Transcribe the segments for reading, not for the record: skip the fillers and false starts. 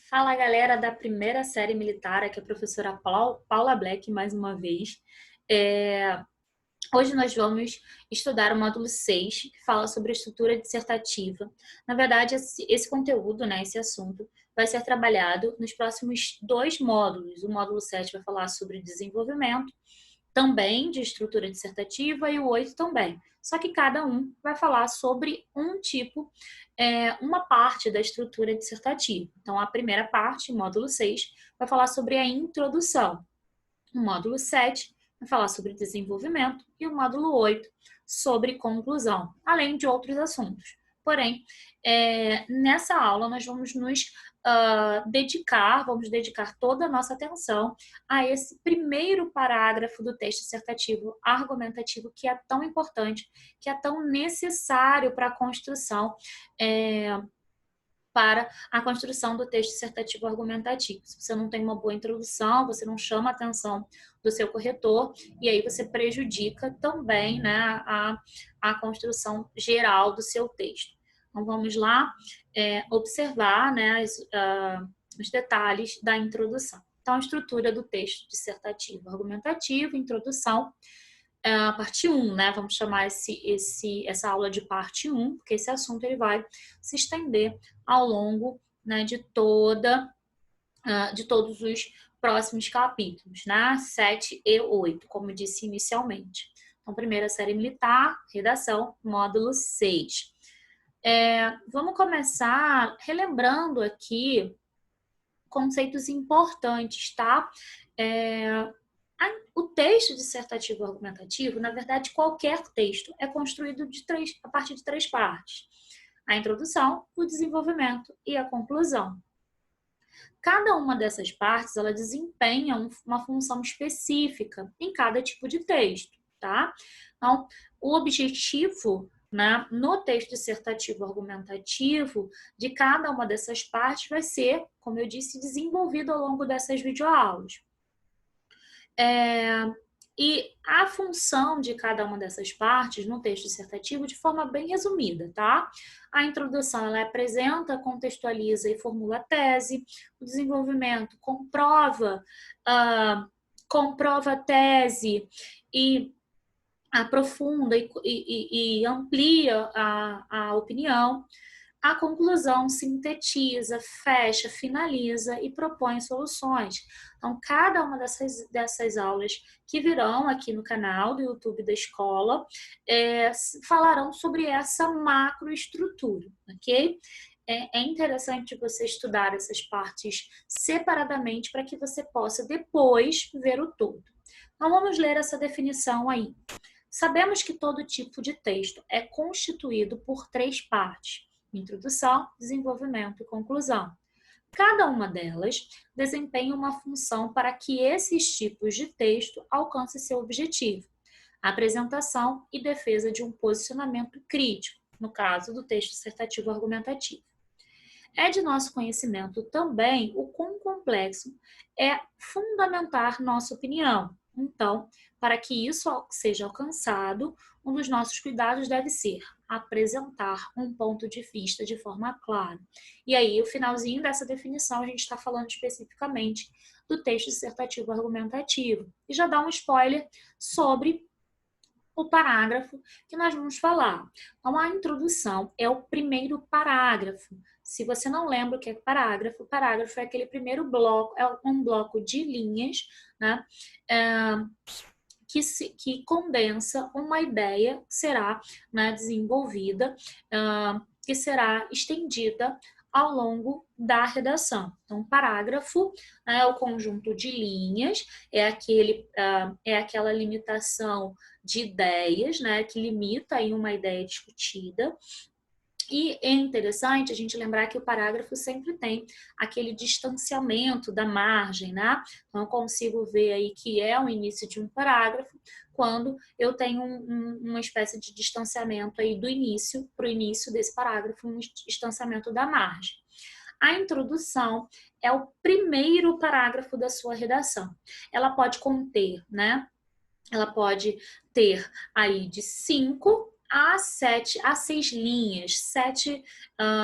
Fala, galera da primeira série militar, aqui é a professora Paula Black, mais uma vez. Hoje nós vamos estudar o módulo 6, que fala sobre a estrutura dissertativa. Na verdade, esse conteúdo, né, esse assunto, vai ser trabalhado nos próximos dois módulos. O módulo 7 vai falar sobre desenvolvimento, também de estrutura dissertativa, e o 8 também. Só que cada um vai falar sobre um tipo, uma parte da estrutura dissertativa. Então, a primeira parte, módulo 6, vai falar sobre a introdução. O módulo 7 vai falar sobre desenvolvimento e o módulo 8 sobre conclusão, além de outros assuntos. Porém, nessa aula nós vamos nos vamos dedicar toda a nossa atenção a esse primeiro parágrafo do texto dissertativo argumentativo, que é tão importante, que é tão necessário para a construção do texto dissertativo argumentativo. Se você não tem uma boa introdução, você não chama a atenção do seu corretor, e aí você prejudica também, né, a construção geral do seu texto. Então, vamos lá observar, né, os detalhes da introdução. Então, a estrutura do texto dissertativo argumentativo, introdução, parte 1, né? Vamos chamar essa aula de parte 1, porque esse assunto ele vai se estender ao longo, né, de todos os próximos capítulos, né? 7 e 8, como disse inicialmente. Então, primeira série militar, redação, módulo 6. Vamos começar relembrando aqui conceitos importantes, tá? O texto dissertativo argumentativo, na verdade, qualquer texto é construído a partir de três partes: a introdução, o desenvolvimento e a conclusão. Cada uma dessas partes, ela desempenha uma função específica em cada tipo de texto, tá? Então, o objetivo, né, no texto dissertativo argumentativo de cada uma dessas partes vai ser, como eu disse, desenvolvido ao longo dessas videoaulas. E a função de cada uma dessas partes no texto dissertativo de forma bem resumida, tá? A introdução, ela apresenta, contextualiza e formula a tese. O desenvolvimento comprova a tese e aprofunda e amplia a opinião. A conclusão sintetiza, fecha, finaliza e propõe soluções. Então, cada uma dessas aulas que virão aqui no canal do YouTube da escola falarão sobre essa macroestrutura, ok? É interessante você estudar essas partes separadamente para que você possa depois ver o todo. Então, vamos ler essa definição aí. Sabemos que todo tipo de texto é constituído por três partes: introdução, desenvolvimento e conclusão. Cada uma delas desempenha uma função para que esses tipos de texto alcancem seu objetivo: apresentação e defesa de um posicionamento crítico, no caso do texto dissertativo argumentativo. É de nosso conhecimento também o quão complexo é fundamentar nossa opinião. Então, para que isso seja alcançado, um dos nossos cuidados deve ser apresentar um ponto de vista de forma clara. E aí, o finalzinho dessa definição, a gente está falando especificamente do texto dissertativo argumentativo. E já dá um spoiler sobre o parágrafo que nós vamos falar. Então, a introdução é o primeiro parágrafo. Se você não lembra o que é parágrafo é aquele primeiro bloco, é um bloco de linhas, né? Que condensa uma ideia que será, né, desenvolvida, que será estendida ao longo da redação. Então, parágrafo é o conjunto de linhas, é aquela limitação de ideias, né, que limita aí uma ideia discutida. E é interessante a gente lembrar que o parágrafo sempre tem aquele distanciamento da margem, né? Então, eu consigo ver aí que é o início de um parágrafo quando eu tenho uma espécie de distanciamento aí do início para o início desse parágrafo, um distanciamento da margem. A introdução é o primeiro parágrafo da sua redação. Ela pode conter, né? Ela pode ter aí de 5 a 6 linhas, 7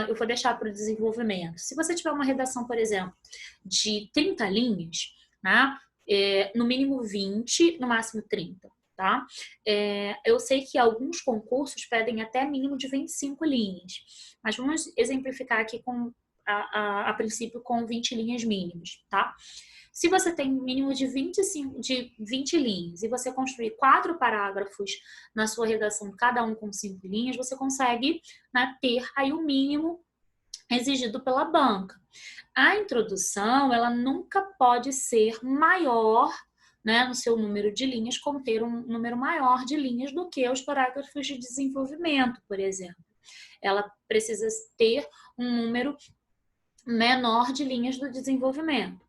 eu vou deixar para o desenvolvimento. Se você tiver uma redação, por exemplo, de 30 linhas, né? No mínimo 20, no máximo 30, tá? Eu sei que alguns concursos pedem até mínimo de 25 linhas, mas vamos exemplificar aqui a princípio com 20 linhas mínimas, tá? Se você tem um mínimo de 20 linhas e você construir 4 parágrafos na sua redação, cada um com 5 linhas, você consegue, né, ter aí o mínimo exigido pela banca. A introdução, ela nunca pode ser maior, né, no seu número de linhas, conter um número maior de linhas do que os parágrafos de desenvolvimento, por exemplo. Ela precisa ter um número menor de linhas do desenvolvimento.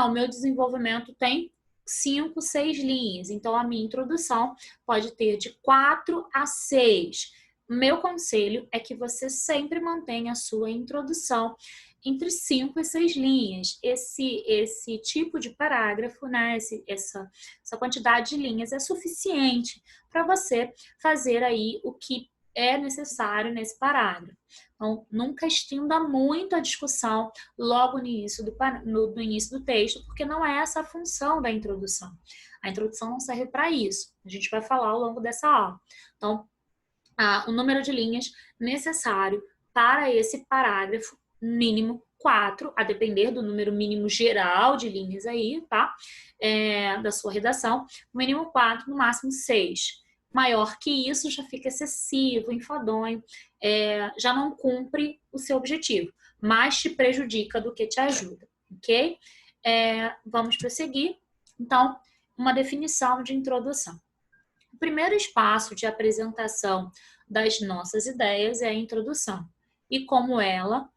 O meu desenvolvimento tem 5, 6 linhas, então a minha introdução pode ter de 4 a 6. Meu conselho é que você sempre mantenha a sua introdução entre 5 e 6 linhas. Esse tipo de parágrafo, né, essa quantidade de linhas é suficiente para você fazer aí o que é necessário nesse parágrafo. Então, nunca estenda muito a discussão logo no início do texto, porque não é essa a função da introdução. A introdução não serve para isso. A gente vai falar ao longo dessa aula. Então, o número de linhas necessário para esse parágrafo, mínimo 4, a depender do número mínimo geral de linhas aí, tá? Da sua redação, mínimo 4, no máximo 6. Maior que isso já fica excessivo, enfadonho, já não cumpre o seu objetivo, mais te prejudica do que te ajuda, ok? Vamos prosseguir. Então, uma definição de introdução. O primeiro espaço de apresentação das nossas ideias é a introdução. E como ela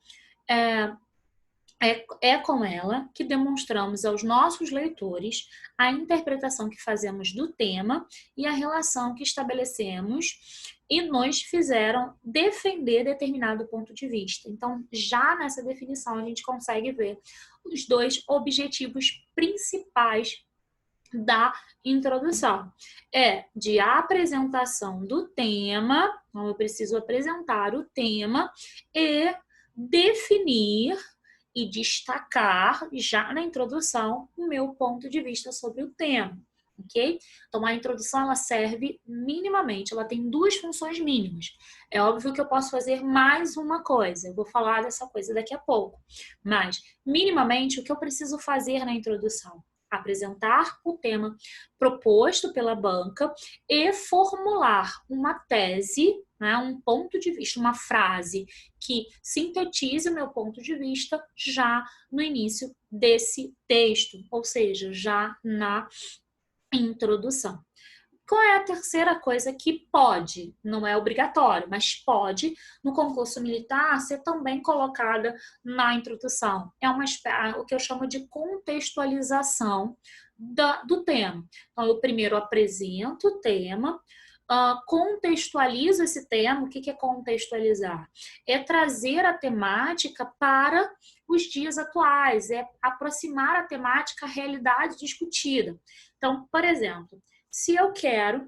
é com ela que demonstramos aos nossos leitores a interpretação que fazemos do tema e a relação que estabelecemos e nos fizeram defender determinado ponto de vista. Então, já nessa definição, a gente consegue ver os 2 objetivos principais da introdução. De apresentação do tema, então eu preciso apresentar o tema e definir e destacar já na introdução o meu ponto de vista sobre o tema, ok? Então a introdução ela serve minimamente, ela tem 2 funções mínimas. É óbvio que eu posso fazer mais uma coisa, eu vou falar dessa coisa daqui a pouco, mas minimamente o que eu preciso fazer na introdução? Apresentar o tema proposto pela banca e formular uma tese, né, um ponto de vista, uma frase que sintetize o meu ponto de vista já no início desse texto, ou seja, já na introdução. Qual é a terceira coisa que pode, não é obrigatório, mas pode, no concurso militar, ser também colocada na introdução? O que eu chamo de contextualização do tema. Então, eu primeiro apresento o tema, contextualizo esse tema. O que é contextualizar? É trazer a temática para os dias atuais, é aproximar a temática à realidade discutida. Então, por exemplo, se eu quero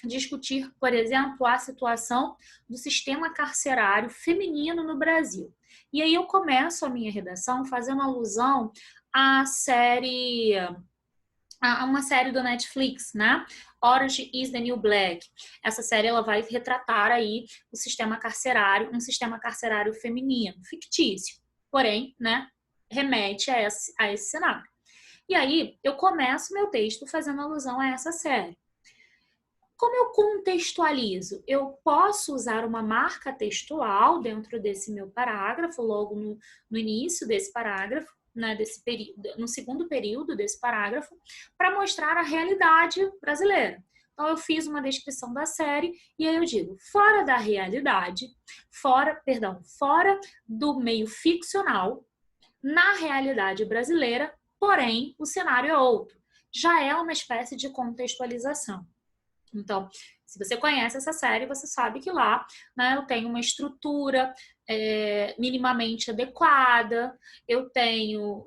discutir, por exemplo, a situação do sistema carcerário feminino no Brasil. E aí eu começo a minha redação fazendo alusão à uma série do Netflix, né? Orange is the New Black. Essa série ela vai retratar aí o sistema carcerário, um sistema carcerário feminino, fictício, porém, né, remete a esse cenário. E aí eu começo meu texto fazendo alusão a essa série. Como eu contextualizo? Eu posso usar uma marca textual dentro desse meu parágrafo, logo no início desse parágrafo, né, no segundo período desse parágrafo, para mostrar a realidade brasileira. Então, eu fiz uma descrição da série e aí eu digo, fora da realidade, fora do meio ficcional, na realidade brasileira, porém, o cenário é outro. Já é uma espécie de contextualização. Então, se você conhece essa série, você sabe que lá, né, eu tenho uma estrutura minimamente adequada, eu tenho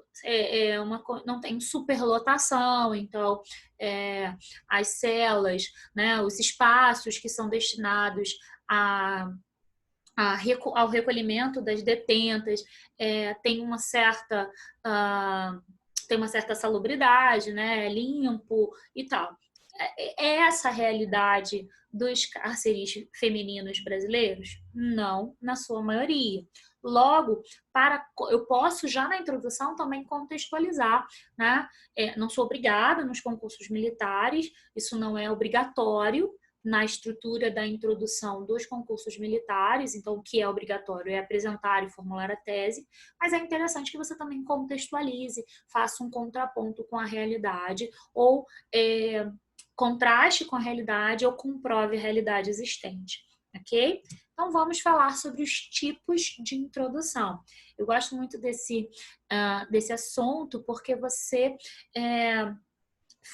não tenho superlotação, então as celas, né, os espaços que são destinados ao recolhimento das detentas tem uma certa salubridade, né, limpo e tal. É essa a realidade dos cárceres femininos brasileiros? Não, na sua maioria. Logo, eu posso já na introdução também contextualizar, né? Não sou obrigada nos concursos militares, isso não é obrigatório na estrutura da introdução dos concursos militares, então o que é obrigatório é apresentar e formular a tese, mas é interessante que você também contextualize, faça um contraponto com a realidade, ou contraste com a realidade ou comprove a realidade existente, ok? Então vamos falar sobre os tipos de introdução. Eu gosto muito desse assunto porque você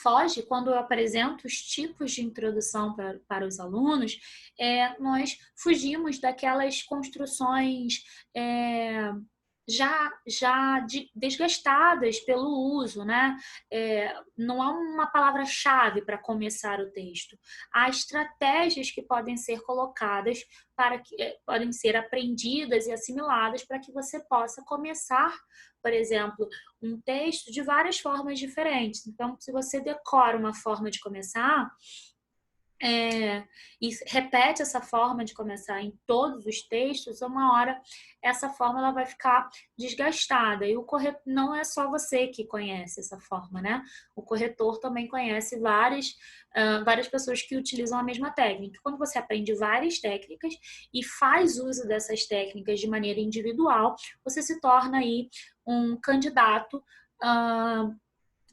foge, quando eu apresento os tipos de introdução para os alunos, nós fugimos daquelas construções já desgastadas pelo uso, né? Não há uma palavra-chave para começar o texto. Há estratégias que podem ser colocadas podem ser aprendidas e assimiladas para que você possa começar, por exemplo, um texto de várias formas diferentes. Então, se você decora uma forma de começar, e repete essa forma de começar em todos os textos, uma hora essa forma ela vai ficar desgastada. E o corretor, não é só você que conhece essa forma, né? O corretor também conhece várias pessoas que utilizam a mesma técnica. Quando você aprende várias técnicas e faz uso dessas técnicas de maneira individual, você se torna aí um candidato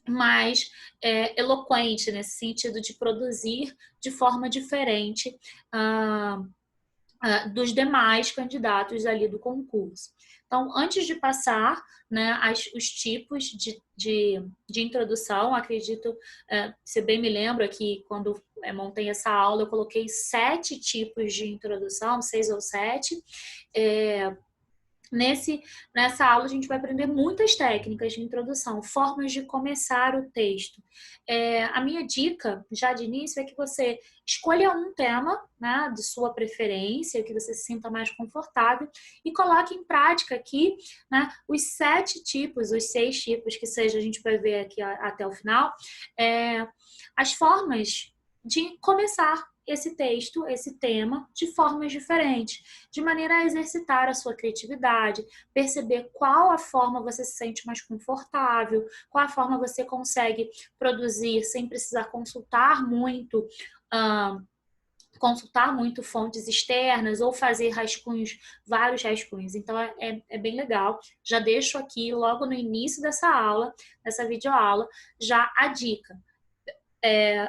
mais eloquente nesse sentido de produzir de forma diferente dos demais candidatos ali do concurso. Então, antes de passar, né, os tipos de introdução, acredito, se bem me lembro aqui, quando montei essa aula, eu coloquei 7 tipos de introdução, 6 ou 7. Nessa aula a gente vai aprender muitas técnicas de introdução, formas de começar o texto. A minha dica, já de início, é que você escolha um tema, né, de sua preferência, que você se sinta mais confortável, e coloque em prática aqui, né, os 7 tipos, os 6 tipos, que seja, a gente vai ver aqui até o final, as formas de começar esse texto, esse tema, de formas diferentes, de maneira a exercitar a sua criatividade, perceber qual a forma você se sente mais confortável, qual a forma você consegue produzir sem precisar consultar muito fontes externas ou fazer rascunhos, vários rascunhos. Então, é bem legal. Já deixo aqui, logo no início dessa aula, dessa videoaula, já a dica.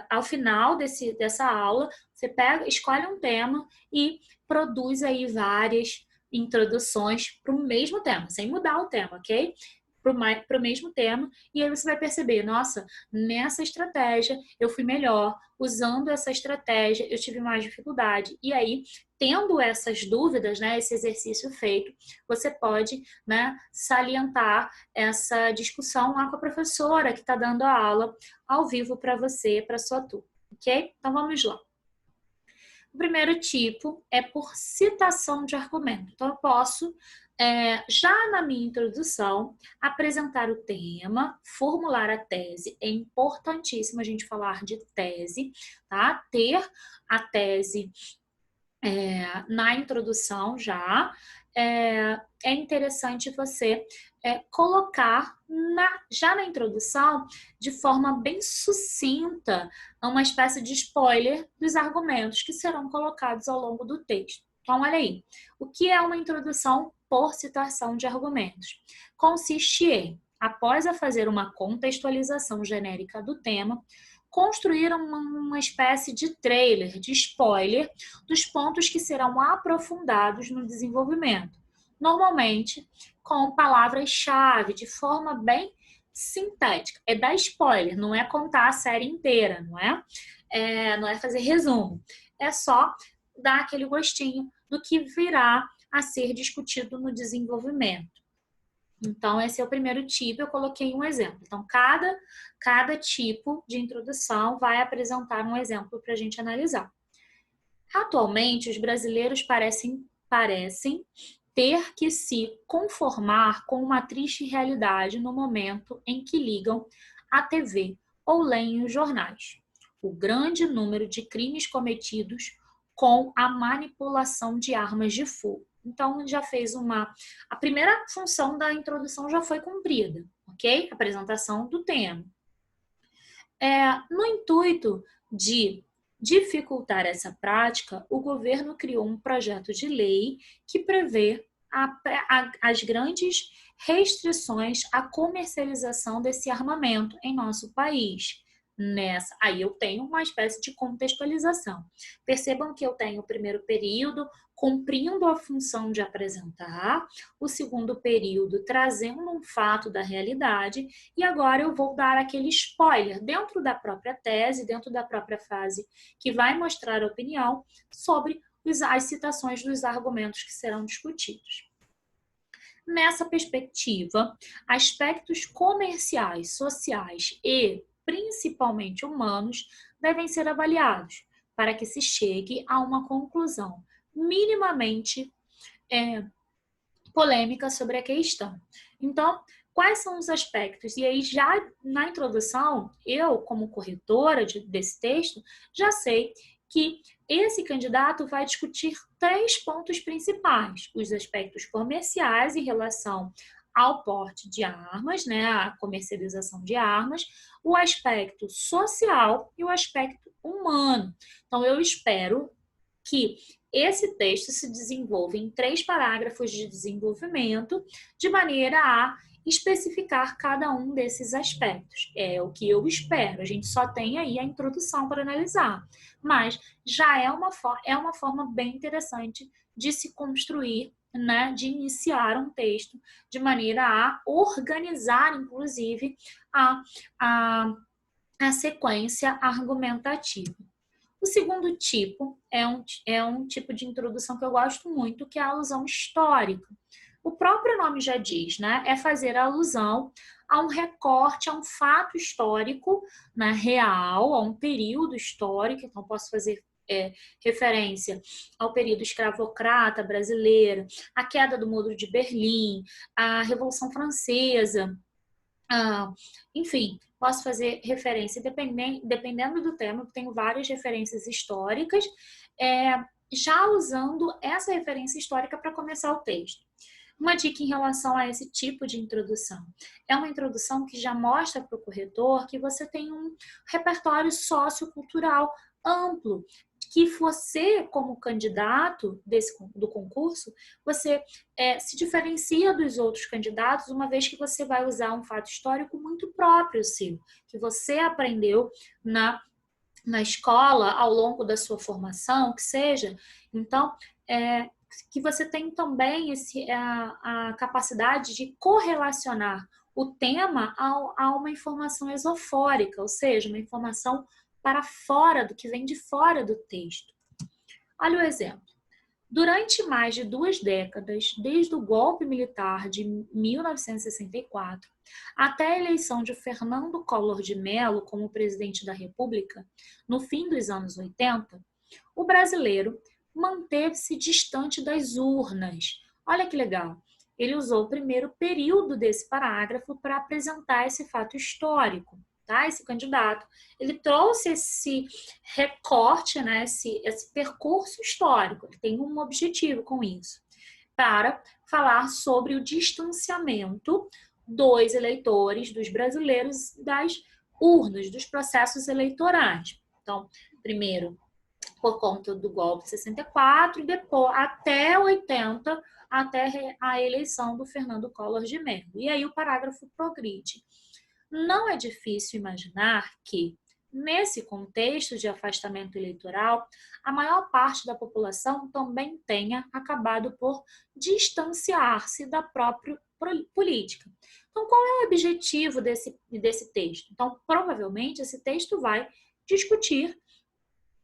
Ao final dessa aula, você escolhe um tema e produz aí várias introduções para o mesmo tema, sem mudar o tema, ok? Para o mesmo tema, e aí você vai perceber, nossa, nessa estratégia eu fui melhor, usando essa estratégia eu tive mais dificuldade. E aí, tendo essas dúvidas, né, esse exercício feito, você pode, né, salientar essa discussão lá com a professora que está dando a aula ao vivo para você, para sua turma, ok? Então vamos lá. O primeiro tipo é por citação de argumento. Então eu posso, já na minha introdução, apresentar o tema, formular a tese. É importantíssimo a gente falar de tese, tá? Ter a tese na introdução já. É interessante você colocar já na introdução, de forma bem sucinta, uma espécie de spoiler dos argumentos que serão colocados ao longo do texto. Então, olha aí. O que é uma introdução por citação de argumentos? Consiste em, após fazer uma contextualização genérica do tema, construir uma espécie de trailer, de spoiler, dos pontos que serão aprofundados no desenvolvimento. Normalmente, com palavras-chave, de forma bem sintética. É dar spoiler, não é contar a série inteira, não é? Não é fazer resumo. É só dar aquele gostinho do que virá a ser discutido no desenvolvimento. Então, esse é o primeiro tipo, eu coloquei um exemplo. Então, cada tipo de introdução vai apresentar um exemplo para a gente analisar. Atualmente, os brasileiros parecem ter que se conformar com uma triste realidade no momento em que ligam a TV ou leem os jornais. O grande número de crimes cometidos com a manipulação de armas de fogo. Então, já fez a primeira função da introdução já foi cumprida, ok? Apresentação do tema. No intuito de dificultar essa prática, o governo criou um projeto de lei que prevê as grandes restrições à comercialização desse armamento em nosso país. Aí eu tenho uma espécie de contextualização. Percebam que eu tenho o primeiro período cumprindo a função de apresentar, o segundo período trazendo um fato da realidade, e agora eu vou dar aquele spoiler dentro da própria tese, dentro da própria fase, que vai mostrar a opinião sobre as citações dos argumentos que serão discutidos. Nessa perspectiva, aspectos comerciais, sociais e principalmente humanos devem ser avaliados para que se chegue a uma conclusão minimamente polêmica sobre a questão. Então, quais são os aspectos? E aí, já na introdução, eu, como corretora desse texto, já sei que esse candidato vai discutir 3 pontos principais: os aspectos comerciais em relação ao porte de armas, né, a comercialização de armas, o aspecto social e o aspecto humano. Então, eu espero que esse texto se desenvolva em 3 parágrafos de desenvolvimento, de maneira a especificar cada um desses aspectos. É o que eu espero. A gente só tem aí a introdução para analisar, mas já é uma forma bem interessante de se construir, né, de iniciar um texto, de maneira a organizar, inclusive, a sequência argumentativa. O segundo tipo é um tipo de introdução que eu gosto muito, que é a alusão histórica. O próprio nome já diz, né? É fazer alusão a um recorte, a um fato histórico, né, real, a um período histórico. Então, posso fazer referência ao período escravocrata brasileiro, a queda do Muro de Berlim, a Revolução Francesa, enfim, posso fazer referência, dependendo do tema, eu tenho várias referências históricas, já usando essa referência histórica para começar o texto. Uma dica em relação a esse tipo de introdução. É uma introdução que já mostra para o corretor que você tem um repertório sociocultural amplo, que você, como candidato do concurso, você se diferencia dos outros candidatos, uma vez que você vai usar um fato histórico muito próprio seu, que você aprendeu na escola, ao longo da sua formação, que seja. Então, que você tem também a capacidade de correlacionar o tema a uma informação esofórica, ou seja, uma informação para fora do que vem de fora do texto. Olha o exemplo. Durante mais de 2 décadas, desde o golpe militar de 1964 até a eleição de Fernando Collor de Mello como presidente da República, no fim dos anos 80, o brasileiro manteve-se distante das urnas. Olha que legal. Ele usou o primeiro período desse parágrafo para apresentar esse fato histórico. Tá? Esse candidato, ele trouxe esse recorte, né, esse percurso histórico, ele tem um objetivo com isso, para falar sobre o distanciamento dos eleitores, dos brasileiros, das urnas, dos processos eleitorais. Então, primeiro, por conta do golpe de 64 e depois, até 80, até a eleição do Fernando Collor de Mello. E aí o parágrafo progride. Não é difícil imaginar que, nesse contexto de afastamento eleitoral, a maior parte da população também tenha acabado por distanciar-se da própria política. Então, qual é o objetivo desse texto? Então, provavelmente, esse texto vai discutir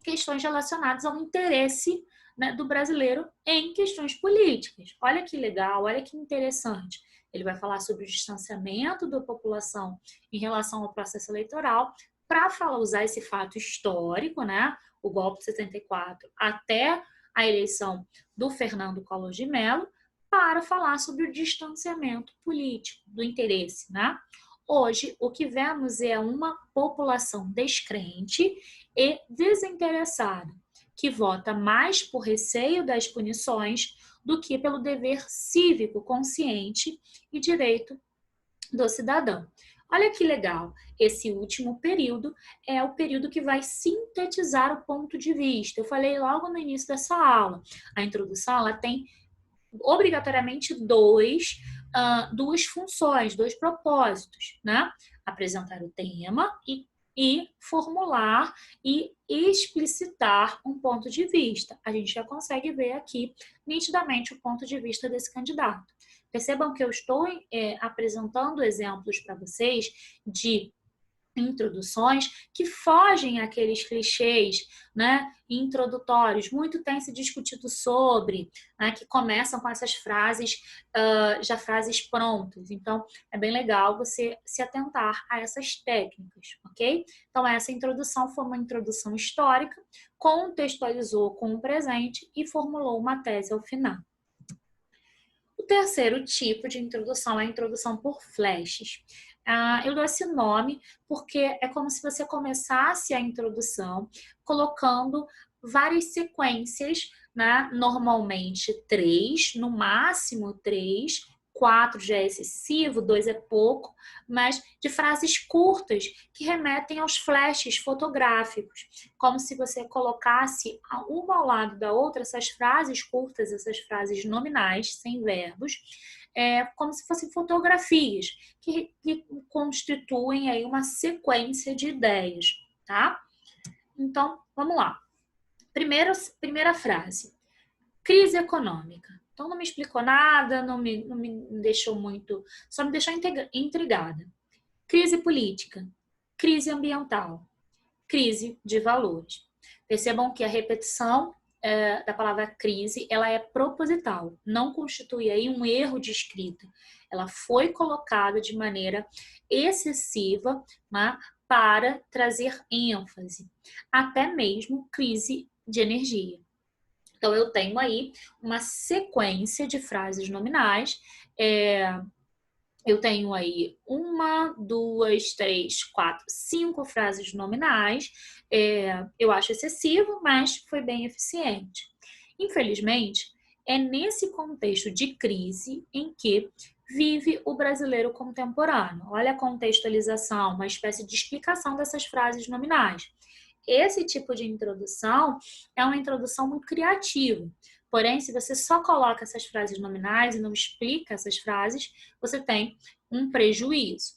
questões relacionadas ao interesse né, do brasileiro em questões políticas. Olha que legal, olha que interessante. Ele vai falar sobre o distanciamento da população em relação ao processo eleitoral para usar esse fato histórico, né, o golpe de 74 até a eleição do Fernando Collor de Mello, para falar sobre o distanciamento político, do interesse, né? Hoje, o que vemos é uma população descrente e desinteressada, que vota mais por receio das punições do que pelo dever cívico consciente e direito do cidadão. Olha que legal, esse último período é o período que vai sintetizar o ponto de vista. Eu falei logo no início dessa aula, a introdução ela tem obrigatoriamente duas funções, dois propósitos, né? Apresentar o tema e formular e explicitar um ponto de vista. A gente já consegue ver aqui nitidamente o ponto de vista desse candidato. Percebam que eu estou apresentando exemplos para vocês de introduções que fogem àqueles clichês, né, introdutórios. Muito tem se discutido sobre, né, que começam com essas frases, já frases prontas. Então, é bem legal você se atentar a essas técnicas, ok? Então, essa introdução foi uma introdução histórica, contextualizou com o presente e formulou uma tese ao final. O terceiro tipo de introdução é a introdução por flashes. Eu dou esse nome porque é como se você começasse a introdução colocando várias sequências, né? Normalmente 3, no máximo 3, 4 já é excessivo, 2 é pouco, mas de frases curtas que remetem aos flashes fotográficos, como se você colocasse uma ao lado da outra essas frases curtas, essas frases nominais, sem verbos, como se fossem fotografias que constituem aí uma sequência de ideias, tá? Então, vamos lá. Primeira frase. Crise econômica. Então, não me explicou nada, não me deixou muito... Só me deixou intrigada. Crise política. Crise ambiental. Crise de valores. Percebam que a repetição da palavra crise, ela é proposital, não constitui aí um erro de escrita. Ela foi colocada de maneira excessiva, né, para trazer ênfase, até mesmo crise de energia. Então, eu tenho aí uma sequência de frases nominais, eu tenho aí 1, 2, 3, 4, 5 frases nominais. Eu acho excessivo, mas foi bem eficiente. Infelizmente, é nesse contexto de crise em que vive o brasileiro contemporâneo. Olha a contextualização, uma espécie de explicação dessas frases nominais. Esse tipo de introdução é uma introdução muito criativa. Porém, se você só coloca essas frases nominais e não explica essas frases, você tem um prejuízo.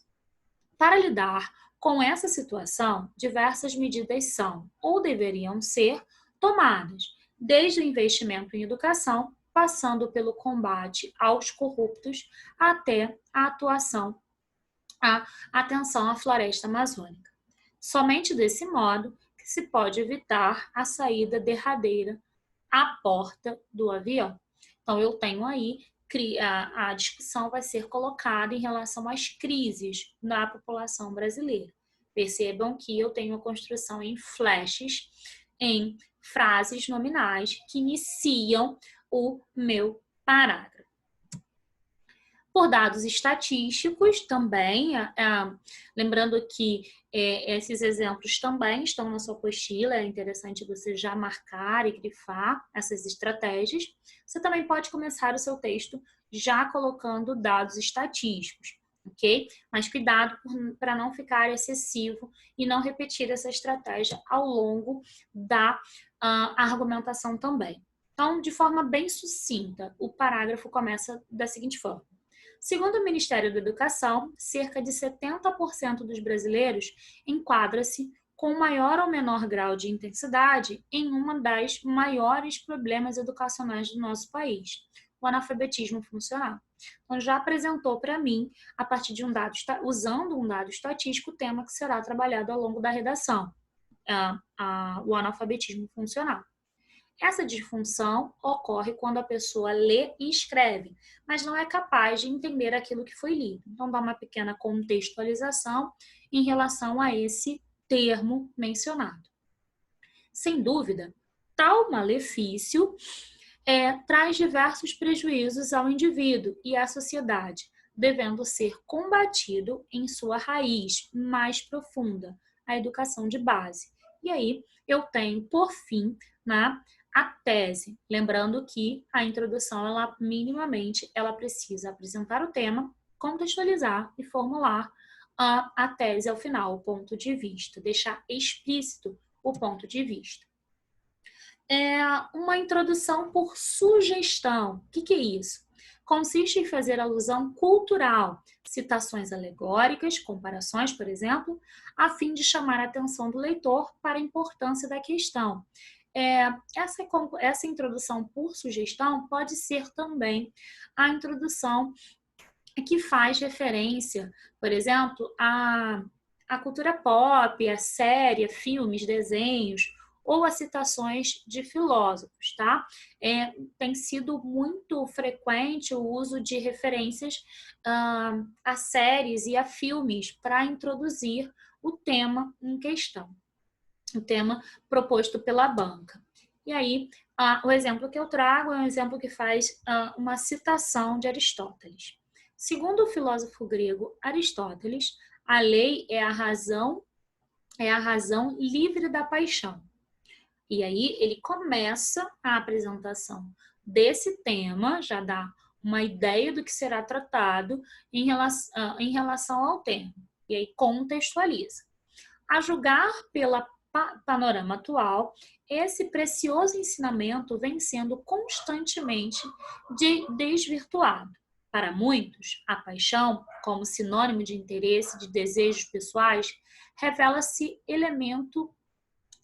Para lidar com essa situação, diversas medidas são ou deveriam ser tomadas, desde o investimento em educação, passando pelo combate aos corruptos, até a atenção à floresta amazônica. Somente desse modo que se pode evitar a saída derradeira à porta do avião. Então, eu tenho aí, a discussão vai ser colocada em relação às crises na população brasileira. Percebam que eu tenho a construção em flashes, em frases nominais que iniciam o meu parágrafo. Por dados estatísticos também, lembrando que esses exemplos também estão na sua apostila, é interessante você já marcar e grifar essas estratégias. Você também pode começar o seu texto já colocando dados estatísticos, ok? Mas cuidado para não ficar excessivo e não repetir essa estratégia ao longo da argumentação também. Então, de forma bem sucinta, o parágrafo começa da seguinte forma. Segundo o Ministério da Educação, cerca de 70% dos brasileiros enquadra-se com maior ou menor grau de intensidade em uma das maiores problemas educacionais do nosso país, o analfabetismo funcional. Então, já apresentou para mim, a partir de usando um dado estatístico, o tema que será trabalhado ao longo da redação, o analfabetismo funcional. Essa disfunção ocorre quando a pessoa lê e escreve, mas não é capaz de entender aquilo que foi lido. Então, dá uma pequena contextualização em relação a esse termo mencionado. Sem dúvida, tal malefício traz diversos prejuízos ao indivíduo e à sociedade, devendo ser combatido em sua raiz mais profunda, a educação de base. E aí eu tenho, por fim, a tese, lembrando que a introdução, minimamente, ela precisa apresentar o tema, contextualizar e formular a tese ao final, o ponto de vista, deixar explícito o ponto de vista. Uma introdução por sugestão. O que é isso? Consiste em fazer alusão cultural, citações alegóricas, comparações, por exemplo, a fim de chamar a atenção do leitor para a importância da questão. Essa introdução por sugestão pode ser também a introdução que faz referência, por exemplo, à cultura pop, a série, filmes, desenhos, ou a citações de filósofos, tá? Tem sido muito frequente o uso de referências a séries e a filmes para introduzir o tema em questão, o tema proposto pela banca. E aí, o exemplo que eu trago é um exemplo que faz uma citação de Aristóteles. Segundo o filósofo grego Aristóteles, a lei é a razão livre da paixão. E aí ele começa a apresentação desse tema, já dá uma ideia do que será tratado em relação ao tema. E aí contextualiza. A julgar pelo panorama atual, esse precioso ensinamento vem sendo constantemente desvirtuado. Para muitos, a paixão, como sinônimo de interesse, de desejos pessoais, revela-se elemento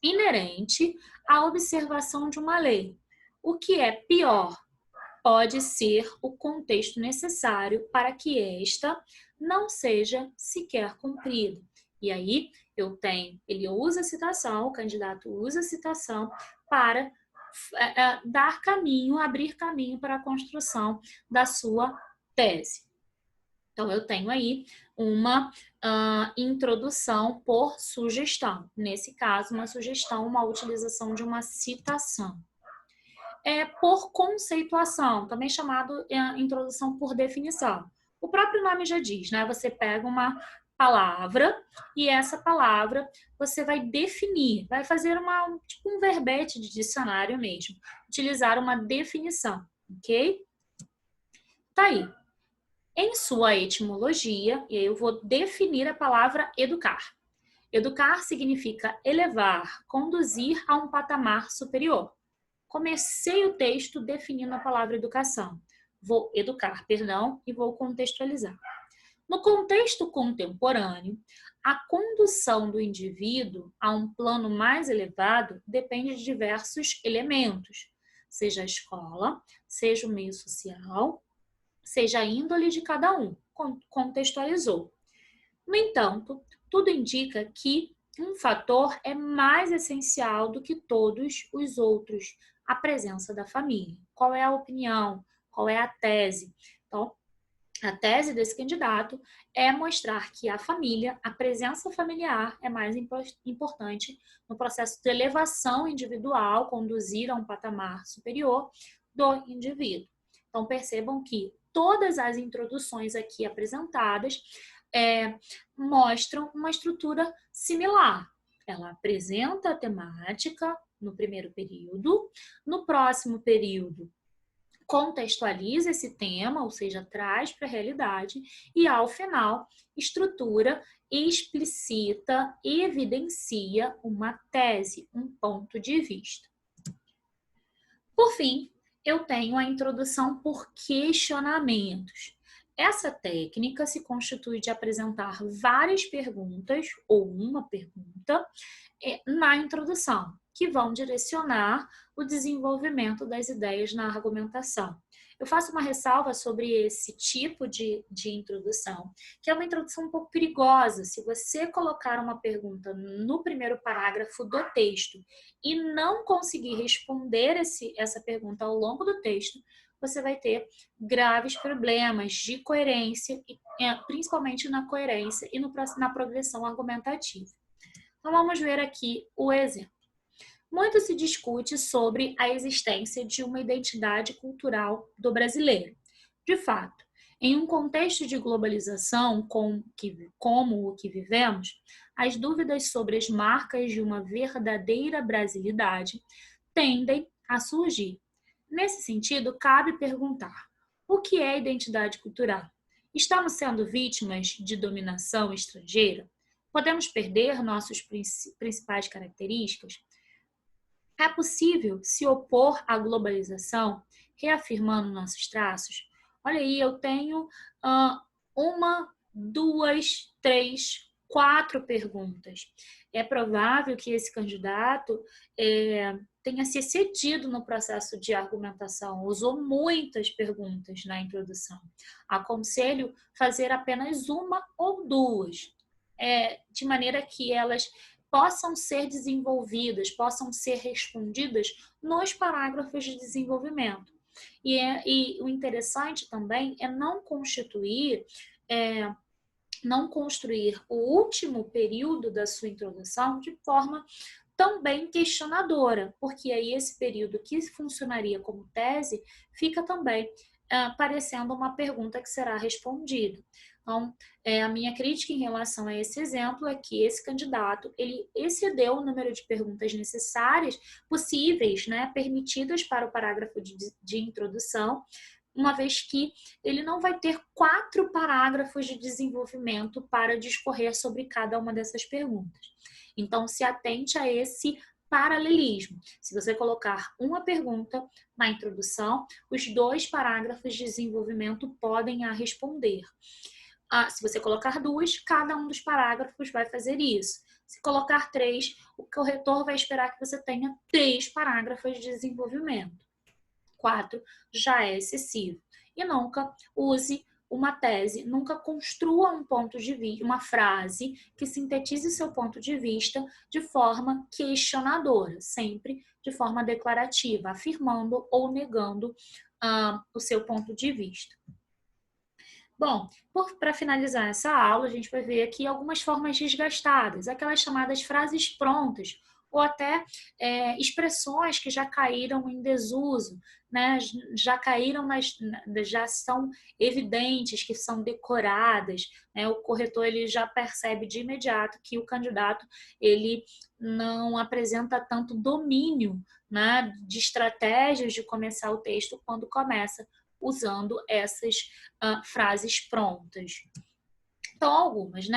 inerente à observação de uma lei. O que é pior, pode ser o contexto necessário para que esta não seja sequer cumprida. E aí, ele usa a citação, o candidato usa a citação para abrir caminho para a construção da sua tese. Então, eu tenho aí uma introdução por sugestão. Nesse caso, uma sugestão, uma utilização de uma citação. Por conceituação, também chamado introdução por definição. O próprio nome já diz, né? Você pega uma palavra e essa palavra você vai definir, vai fazer tipo um verbete de dicionário mesmo. Utilizar uma definição, ok? Tá aí. Em sua etimologia, e aí eu vou definir a palavra educar. Educar significa elevar, conduzir a um patamar superior. Comecei o texto definindo a palavra educação. Vou educar, e vou contextualizar. No contexto contemporâneo, a condução do indivíduo a um plano mais elevado depende de diversos elementos, seja a escola, seja o meio social, seja a índole de cada um, contextualizou. No entanto, tudo indica que um fator é mais essencial do que todos os outros, a presença da família. Qual é a opinião? Qual é a tese? Então, a tese desse candidato é mostrar que a família, a presença familiar é mais importante no processo de elevação individual, conduzir a um patamar superior do indivíduo. Então, percebam que todas as introduções aqui apresentadas mostram uma estrutura similar. Ela apresenta a temática no primeiro período, no próximo período contextualiza esse tema, ou seja, traz para a realidade, e ao final estrutura, explicita, evidencia uma tese, um ponto de vista. Por fim, eu tenho a introdução por questionamentos. Essa técnica se constitui de apresentar várias perguntas ou uma pergunta na introdução, que vão direcionar o desenvolvimento das ideias na argumentação. Eu faço uma ressalva sobre esse tipo de introdução, que é uma introdução um pouco perigosa. Se você colocar uma pergunta no primeiro parágrafo do texto e não conseguir responder essa pergunta ao longo do texto, você vai ter graves problemas de coerência, principalmente na coerência e na progressão argumentativa. Então, vamos ver aqui o exemplo. Muito se discute sobre a existência de uma identidade cultural do brasileiro. De fato, em um contexto de globalização como o que vivemos, as dúvidas sobre as marcas de uma verdadeira brasilidade tendem a surgir. Nesse sentido, cabe perguntar: o que é identidade cultural? Estamos sendo vítimas de dominação estrangeira? Podemos perder nossas principais características? É possível se opor à globalização, reafirmando nossos traços? Olha aí, eu tenho uma, duas, três, quatro perguntas. É provável que esse candidato tenha se excedido no processo de argumentação, usou muitas perguntas na introdução. Aconselho fazer apenas uma ou duas, de maneira que elas possam ser desenvolvidas, possam ser respondidas nos parágrafos de desenvolvimento. E o interessante também é não construir o último período da sua introdução de forma também questionadora, porque aí esse período que funcionaria como tese fica também parecendo uma pergunta que será respondida. Então, a minha crítica em relação a esse exemplo é que esse candidato, ele excedeu o número de perguntas necessárias, possíveis, permitidas para o parágrafo de introdução, uma vez que ele não vai ter 4 parágrafos de desenvolvimento para discorrer sobre cada uma dessas perguntas. Então, se atente a esse paralelismo. Se você colocar uma pergunta na introdução, os 2 parágrafos de desenvolvimento podem a responder. Se você colocar 2, cada um dos parágrafos vai fazer isso. Se colocar 3, o corretor vai esperar que você tenha 3 parágrafos de desenvolvimento. 4 já é excessivo. E nunca use uma tese, nunca construa um ponto de vista, uma frase que sintetize seu ponto de vista de forma questionadora, sempre de forma declarativa, afirmando ou negando o seu ponto de vista. Bom, para finalizar essa aula, a gente vai ver aqui algumas formas desgastadas, aquelas chamadas frases prontas, ou até expressões que já caíram em desuso, já caíram, mas já são evidentes, que são decoradas. O corretor ele já percebe de imediato que o candidato ele não apresenta tanto domínio de estratégias de começar o texto quando começa usando essas frases prontas. Então, algumas,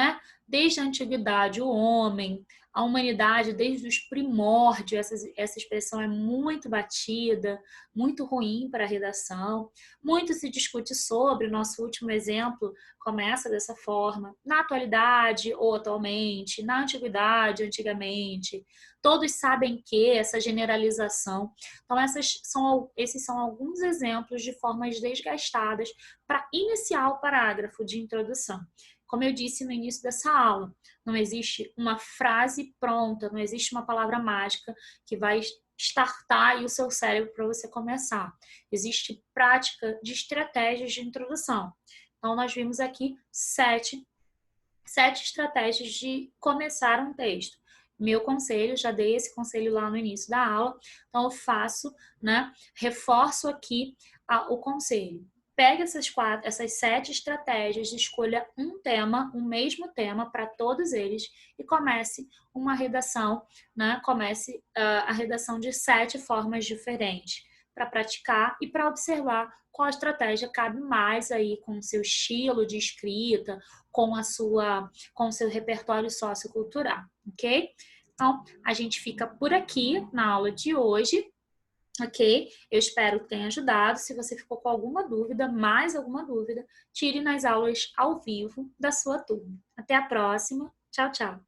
Desde a antiguidade, o homem, a humanidade, desde os primórdios, essa expressão é muito batida, muito ruim para a redação. Muito se discute sobre, o nosso último exemplo começa dessa forma. Na atualidade ou atualmente, na antiguidade, antigamente. Todos sabem que essa generalização. Então, esses são alguns exemplos de formas desgastadas para iniciar o parágrafo de introdução. Como eu disse no início dessa aula, não existe uma frase pronta, não existe uma palavra mágica que vai startar aí o seu cérebro para você começar. Existe prática de estratégias de introdução. Então, nós vimos aqui 7 estratégias de começar um texto. Meu conselho, já dei esse conselho lá no início da aula, então eu faço, reforço aqui o conselho. Pegue essas 7 estratégias, escolha um tema, um mesmo tema para todos eles e comece uma redação, Comece a redação de 7 formas diferentes para praticar e para observar qual estratégia cabe mais aí com o seu estilo de escrita, com o seu repertório sociocultural, ok? Então, a gente fica por aqui na aula de hoje. Ok? Eu espero que tenha ajudado. Se você ficou com alguma dúvida, mais alguma dúvida, tire nas aulas ao vivo da sua turma. Até a próxima. Tchau, tchau.